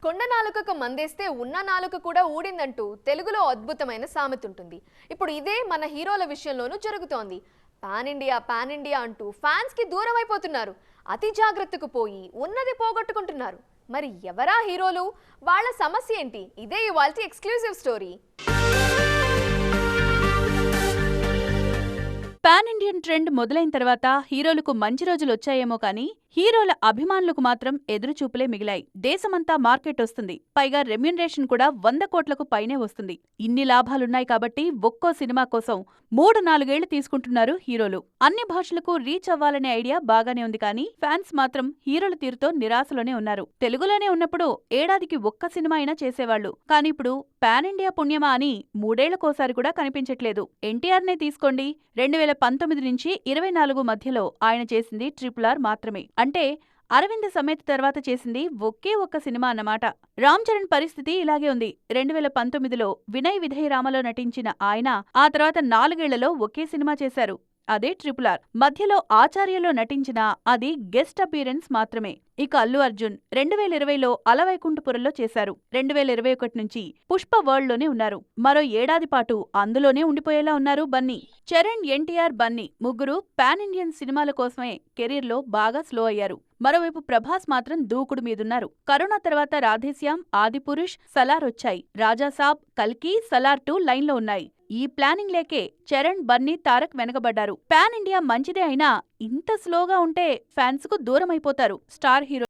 కొండ నాలుకకు మందేస్తే ఉన్న నాలుక కూడా ఊడిందంటూ తెలుగులో అద్భుతమైన సామెత ఉంటుంది. ఇప్పుడు ఇదే మన హీరోల విషయంలోనూ జరుగుతోంది. పాన్ ఇండియా అంటూ ఫ్యాన్స్ కి దూరం అయిపోతున్నారు. అతి జాగ్రత్తకు పోయి ఉన్నది పోగొట్టుకుంటున్నారు. మరి ఎవరా హీరోలు, వాళ్ళ సమస్య ఏంటి? ఇదే ఇవాల్టి exclusive story. Pan Indian trend మొదలైన తర్వాత హీరోలకు మంచి రోజులు వచ్చాయేమో కానీ హీరోల అభిమానులకు మాత్రం ఎదురుచూపులే మిగిలాయి. దేశమంతా మార్కెట్ వస్తుంది, పైగా రెమ్యునరేషన్ కూడా 100 కోట్లకు పైనే వస్తుంది. ఇన్ని లాభాలున్నాయి కాబట్టి ఒక్కో సినిమా కోసం 3-4 ఏళ్లు తీసుకుంటున్నారు హీరోలు. అన్ని భాషలకు రీచ్ అవ్వాలనే ఐడియా బాగానే ఉంది కానీ ఫ్యాన్స్ మాత్రం హీరోల తీరుతో నిరాశలోనే ఉన్నారు. తెలుగులోనే ఉన్నప్పుడు ఏడాదికి ఒక్క సినిమా అయినా చేసేవాళ్లు, కానీ ఇప్పుడు పాన్ ఇండియా పుణ్యమా అని 3 ఏళ్లకోసారి కూడా కనిపించట్లేదు. ఎన్టీఆర్నే తీసుకోండి, 2019 నుంచి 24 మధ్యలో ఆయన చేసింది RRR మాత్రమే. అంటే అరవింద సమేత తర్వాత చేసింది ఒకే ఒక్క సినిమా అన్నమాట. రామ్ చరణ్ పరిస్థితి ఇలాగే ఉంది. 2019లో వినయ్ విధేయ రామలో నటించిన ఆయన ఆ తర్వాత 4 ఏళ్లలో ఒకే సినిమా చేశారు, అదే RRR. మధ్యలో ఆచార్యలో నటించిన అది గెస్ట్ అపీరెన్స్ మాత్రమే. ఇక అల్లు అర్జున్ 2020లో అలవైకుంఠపురంలో చేశారు. 2021 నుంచి పుష్ప వరల్డ్ లోనే ఉన్నారు. మరో ఏడాది పాటు అందులోనే ఉండిపోయేలా ఉన్నారు బన్నీ. చరణ్, ఎన్టీఆర్, బన్నీ ముగ్గురు పాన్ ఇండియన్ సినిమాల కోసమే కెరీర్లో బాగా స్లో అయ్యారు. మరోవైపు ప్రభాస్ మాత్రం దూకుడు మీదున్నారు. కరోనా తర్వాత రాధేశ్యామ్, ఆదిపురుష్, సలార్ వచ్చాయి. రాజాసాబ్, కల్కి, సలార్ 2 లైన్లో ఉన్నాయి. ఈ ప్లానింగ్ లేకే చరణ్, బన్నీ, తారక్ వెనకబడ్డారు. పాన్ ఇండియా మంచిదే అయినా ఇంత స్లోగా ఉంటే ఫ్యాన్స్ కు దూరం అయిపోతారు స్టార్ హీరో.